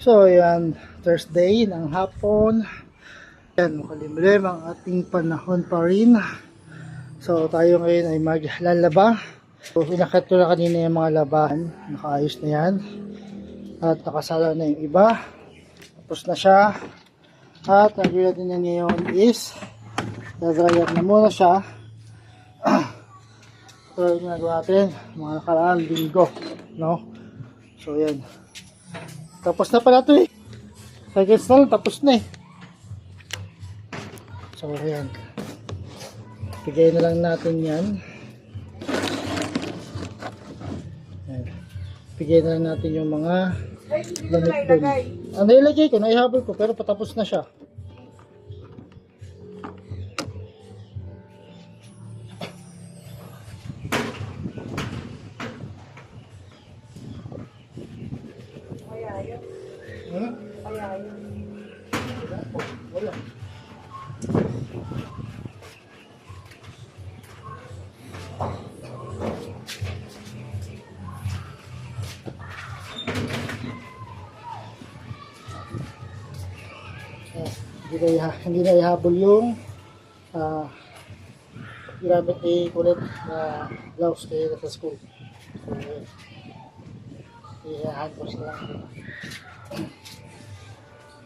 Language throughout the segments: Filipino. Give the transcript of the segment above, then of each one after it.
So ayan, Thursday ng hapon. Ayan, makalimlim ang ating panahon pa rin. So tayo ngayon ay maglalaba. So inakat ko na kanina yung mga labahan. Nakaayos na yan. At nakasala na yung iba. Tapos na siya. At ang gawin natin yan ngayon is dadry na muna siya. Ito yung ginagawa natin mga nakaraang linggo, no? So yan, tapos na pala ito eh, seconds na lang tapos na eh. So yan, bigay na lang natin yan. Yan, bigay na lang natin yung mga lamit doon. Ano ilagay ko, naihabol ko pero patapos na siya. Wala. Hindi na ihabol yung ginamit ni Kulit na blouse kayo sa school. So, i-handle sila lang.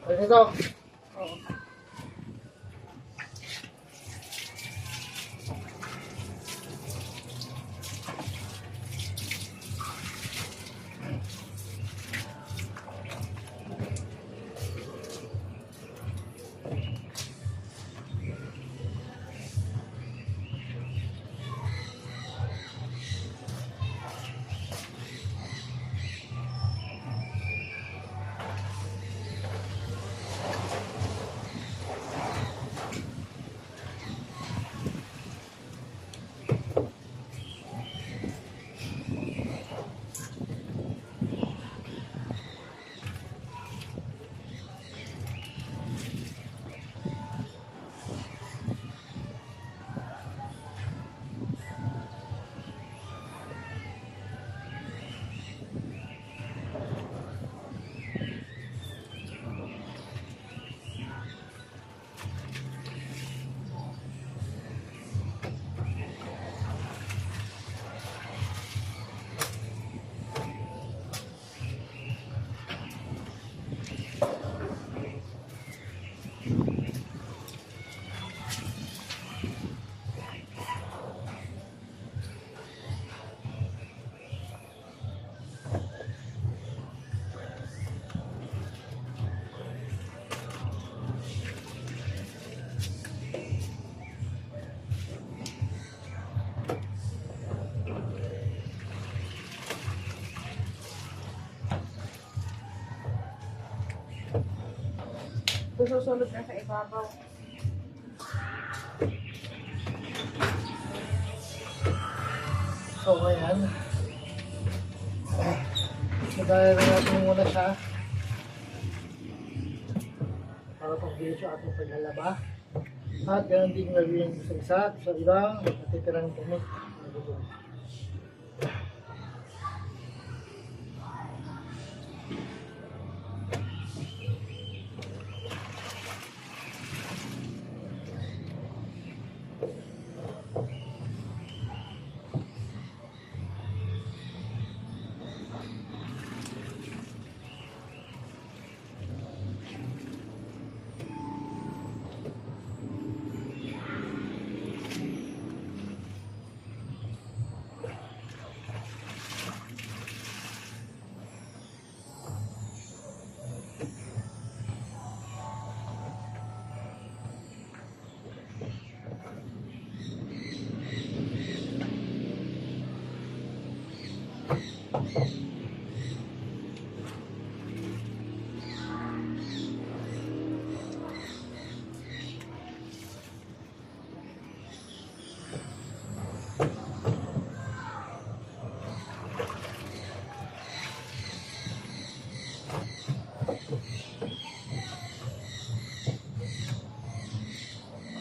Pwede ito. Susunod na sa ibabaw. So ayan, madaya na natin muna siya para pag-video siya ating paglalaba. At ganoon din gawin sa isa sa ibang natitirang damit.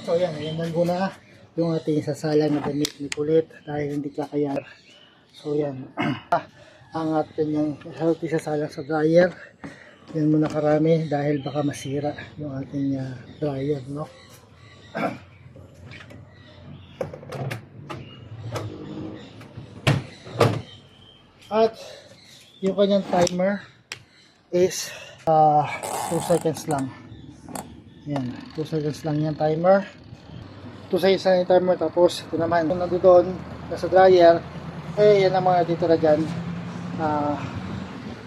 So yan, ayan muna yung ating sasalang na damit ni Kulit dahil hindi kakayan. So yan, ang ating yung healthy sasalang sa dryer. Yan muna karami dahil baka masira yung ating dryer, no? At yung kanyang timer is 2 seconds lang. Yan, 2 seconds lang yung timer. 2 seconds lang yung timer. Tapos ito naman, kung nandoon nasa dryer, yan ang mga natitira dyan.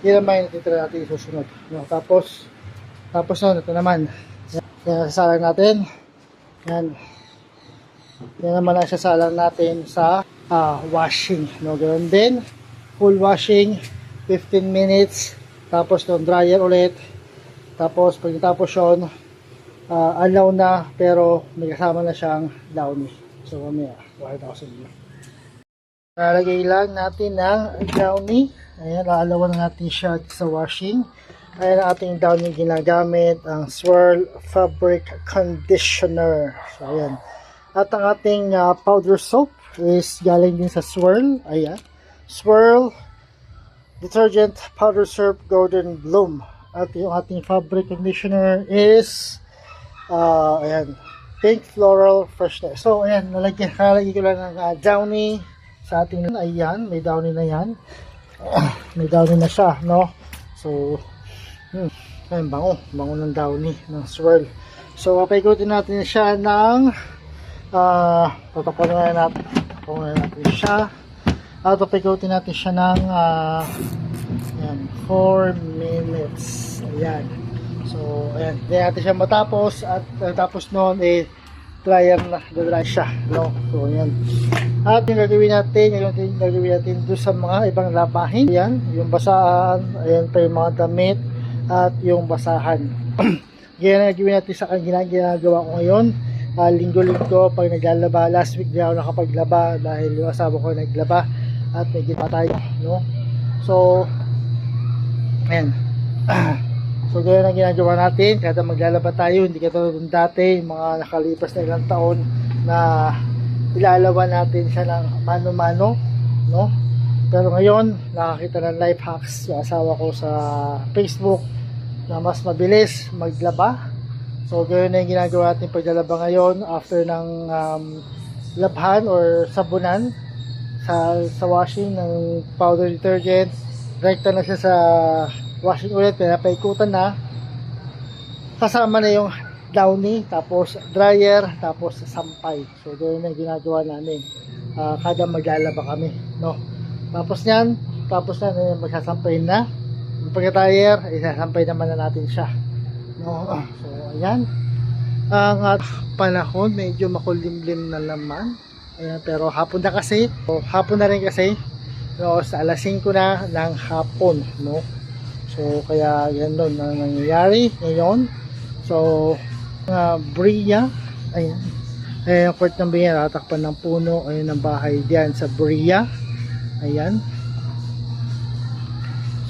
Yan ang mga natitira natin isusunod, no? Tapos nun, ito naman, yan sasalang natin. Yan naman ang sasalang natin sa washing, no? Ganoon din, full washing 15 minutes, tapos yung dryer ulit. Tapos pagkatapos yun, alaw na, pero may kasama na siyang downy. So mamaya, wala ako sa inyo. Nalagay lang natin ng downy. Ayan, alawan na natin siya sa washing. Ayan ang ating downy ginagamit, ang Swirl Fabric Conditioner. So ayan. At ang ating powder soap is galing din sa Swirl. Ayan, Swirl Detergent Powder Soap Golden Bloom. At yung ating fabric conditioner is ayan, Pink Floral Freshness. So ayan, nalagyan ko lang ng downy sa ating, ayan, may downy na yan. May downy na siya, no? So ayan, bango ng downy ng Swirl. So papaikutin natin siya ng tatapunan na natin siya. At papaikutin natin siya ng 4 minutes. Ayan. So, ayan. Hindi natin siya matapos. At tapos noon, dry siya. No? So, ayan. At yung gagawin natin doon sa mga ibang labahin. Ayan. Yung basahan. Ayan pa yung mga damit. At yung basahan. Yan ang gagawin natin sa ginagawa ko ngayon. Linggo-linggo pag naglalaba. Last week na ako nakapaglaba dahil yung asawa ko naglaba. At may gita tayo. No? So, ayan. So ganoon ang ginagawa natin kada maglalaba tayo, hindi katulad ng dati, mga nakalipas na ilang taon na ilalaban natin siya ng mano-mano, no? Pero ngayon, nakakita ng life hacks yung asawa ko sa Facebook na mas mabilis maglaba. So ganoon ang ginagawa natin paglalaba ngayon after ng labhan or sabunan sa washing ng powder detergent. Direkta na siya sa washing ulit, pinapaikutan na, kasama na yung downy, tapos dryer, tapos sampay. So doon na ginagawa namin kada maglalaba kami, no? Tapos yan magsasampay na yung pagka-dryer, isasampay naman na natin siya, no? So ayan ang panahon, medyo makulimlim na naman. Ayan, pero hapon na kasi, hapon na rin kasi, no? Sa alas 5 na ng hapon, no? So, kaya yan doon ang nangyayari ngayon. So, Bria, ayan. Ayan, ang court ng Bria, tatakpan ng puno. Ayan ang bahay diyan sa Bria. Ayan.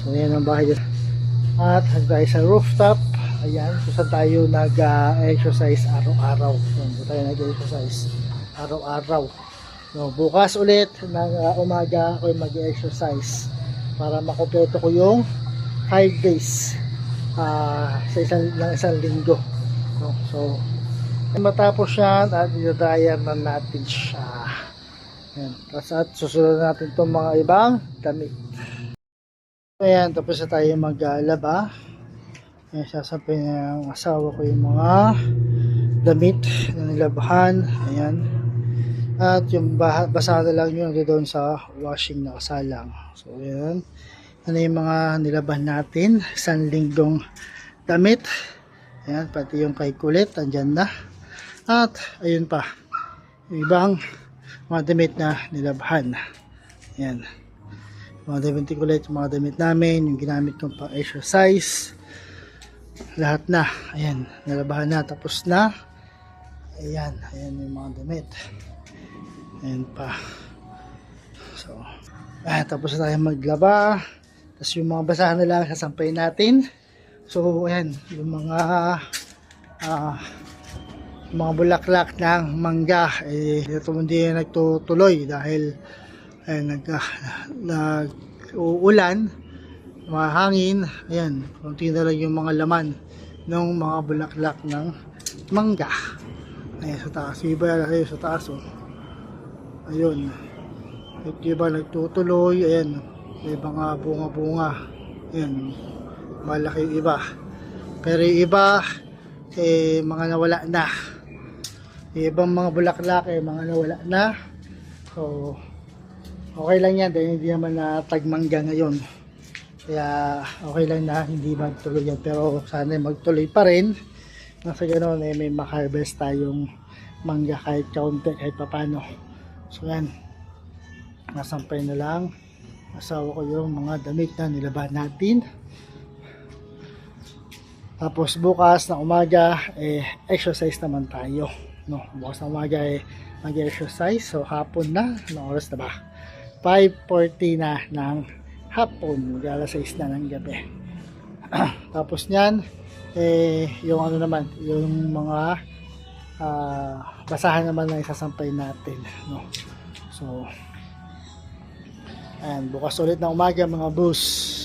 So, ayan ang bahay diyan. At tayo sa rooftop. Ayan, so saan tayo nag-exercise araw-araw. So, tayo nag-exercise araw-araw. No, bukas ulit ng umaga ako mag-exercise para makompleto ko yung 5 days sa isang linggo, no? So matapos yan at i-dryer na natin siya. Ayan. Tapos at susunod natin itong mga ibang damit. Ayan, tapos na tayo maglaba. Ayan, sasampay na ng asawa ko yung mga damit na nilabahan. Ayan. At yung basa na lang yun doon sa washing na kasalang. So ayan, ano yung mga nilaban natin isang linggong damit. Ayan, pati yung kay kulit andyan na. At ayun pa yung ibang mga damit na nilabahan. Ayan, mga damit ni kulit, yung mga damit namin, yung ginamit kong pang exercise, lahat na. Ayan, nilabahan na, tapos na. Ayan, ayan yung mga damit. Ayan pa. So, tapos na tayo maglaba. Tapos yung mga basahan na lang sasampay natin. So, ayan, yung mga bulaklak ng mangga, ito hindi nagtutuloy dahil nag-uulan. mga hangin. Ayan, konti na lang yung mga laman ng mga bulaklak ng mangga. Ayan, sa taas. Yung iba ayun sa taas, oh. Ayun. Yung iba nagtutuloy. Ayan, may mga bunga-bunga. Ayan, malaki yung iba. Pero yung iba, mga nawala na. Yung ibang mga bulaklak, mga nawala na. So, okay lang yan dahil hindi naman na tagmangga ngayon. Kaya okay lang na hindi magtuloy yan. Pero sana magtuloy pa rin. Nasa ganoon may makaharvest tayong mangga kahit kaunti, kahit papano. So yan. Nasampay na lang. Asawa ko yung mga damit na nilaban natin. Tapos bukas na umaga, exercise naman tayo. No, bukas na umaga mag-exercise. So hapon na. Anong oras na ba? 5:40 na ng hapon. Mag-alas 6 na ng gabi. Tapos niyan, yung ano naman, yung mga basahan naman na isasampay natin. No? So, ayan, bukas ulit na umaga mga boss.